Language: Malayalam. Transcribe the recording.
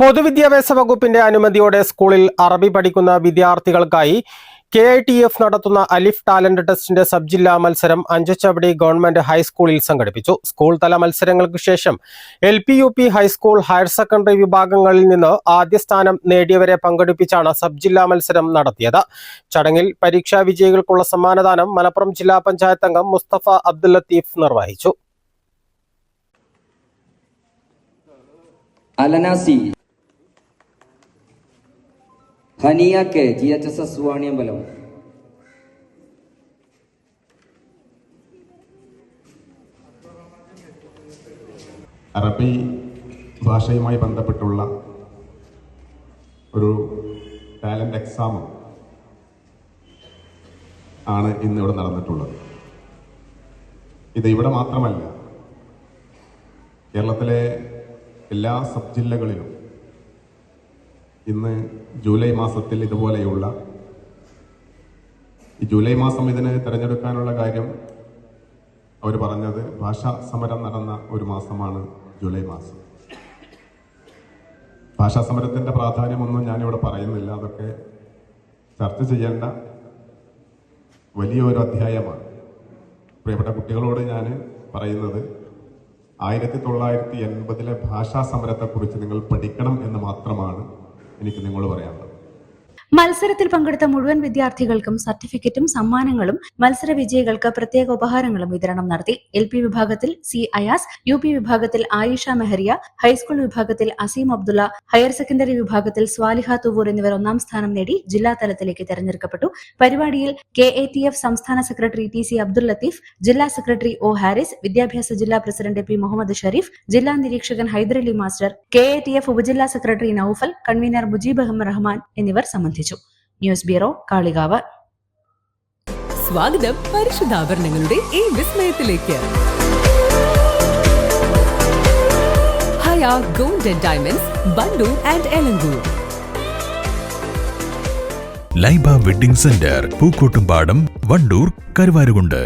പൊതുവിദ്യാഭ്യാസ വകുപ്പിന്റെ അനുമതിയോടെ സ്കൂളിൽ അറബി പഠിക്കുന്ന വിദ്യാർത്ഥികൾക്കായി KITF നടത്തുന്ന അലിഫ് ടാലന്റ് ടെസ്റ്റിന്റെ സബ് ജില്ലാ മത്സരം അഞ്ചച്ചവടി ഗവൺമെന്റ് ഹൈസ്കൂളിൽ സംഘടിപ്പിച്ചു. സ്കൂൾ തല മത്സരങ്ങൾക്ക് ശേഷം LP, UP, high school, higher secondary വിഭാഗങ്ങളിൽ നിന്ന് ആദ്യ സ്ഥാനം നേടിയവരെ പങ്കെടുപ്പിച്ചാണ് സബ് ജില്ലാ മത്സരം നടത്തിയത്. ചടങ്ങിൽ പരീക്ഷാ വിജയികൾക്കുള്ള സമ്മാനദാനം മലപ്പുറം ജില്ലാ പഞ്ചായത്ത് അംഗം മുസ്തഫ അബ്ദുൽ ലത്തീഫ് നിർവഹിച്ചു. Haniya K GHSS Vaniyambalam. അറബി ഭാഷയുമായി ബന്ധപ്പെട്ടുള്ള ഒരു ടാലന്റ് എക്സാം ആണ് ഇന്നിവിടെ നടന്നിട്ടുള്ളത്. ഇത് ഇവിടെ മാത്രമല്ല, കേരളത്തിലെ എല്ലാ സബ് ജില്ലകളിലും ഇന്ന് ജൂലൈ മാസത്തിൽ ഇതുപോലെയുള്ള ജൂലൈ മാസം ഇതിന് തിരഞ്ഞെടുക്കാനുള്ള കാര്യം അവർ പറഞ്ഞത് ഭാഷാ സമരം നടന്ന ഒരു മാസമാണ് ജൂലൈ മാസം. ഭാഷാ സമരത്തിന്റെ പ്രാധാന്യമൊന്നും ഞാനിവിടെ പറയുന്നില്ല, അതൊക്കെ ചർച്ച ചെയ്യേണ്ട വലിയൊരു അധ്യായമാണ്. പ്രിയപ്പെട്ട കുട്ടികളോട് ഞാൻ പറയുന്നത് 1980 ഭാഷാ സമരത്തെക്കുറിച്ച് നിങ്ങൾ പഠിക്കണം എന്ന് മാത്രമാണ് എനിക്ക് നിങ്ങളോട് പറയാനുള്ളത്. മത്സരത്തിൽ പങ്കെടുത്ത മുഴുവൻ വിദ്യാർത്ഥികൾക്കും സർട്ടിഫിക്കറ്റും സമ്മാനങ്ങളും മത്സര വിജയികൾക്ക് പ്രത്യേക ഉപഹാരങ്ങളും വിതരണം നടത്തി. LP വിഭാഗത്തിൽ C. അയാസ്, UP വിഭാഗത്തിൽ ആയിഷ മെഹറിയ, ഹൈസ്കൂൾ വിഭാഗത്തിൽ അസീം അബ്ദുള്ള, ഹയർ സെക്കൻഡറി വിഭാഗത്തിൽ സ്വാലിഹ തുവൂർ എന്നിവർ ഒന്നാം സ്ഥാനം നേടി ജില്ലാ തലത്തിലേക്ക് തെരഞ്ഞെടുക്കപ്പെട്ടു. പരിപാടിയിൽ KATF സംസ്ഥാന സെക്രട്ടറി TC അബ്ദുൽ ലത്തീഫ്, ജില്ലാ സെക്രട്ടറി O. ഹാരിസ്, വിദ്യാഭ്യാസ ജില്ലാ പ്രസിഡന്റ് P. മുഹമ്മദ് ഷരീഫ്, ജില്ലാ നിരീക്ഷകൻ ഹൈദരലി മാസ്റ്റർ, KATF ഉപജില്ലാ സെക്രട്ടറി നൌഫൽ, കൺവീനർ മുജീബ് അഹമ്മദ് റഹ്മാൻ എന്നിവർ സംബന്ധിച്ചു. News bureau, Kalikavu. സ്വാഗതം പരിശുദ്ധാഭരണങ്ങളുടെ ഈ വിസ്മയത്തിലേക്ക്. Haya gold and diamonds, Bandur and Elankur. Laiba wedding centre, Pookkottumpadam, Wandoor, Karuvarakundu.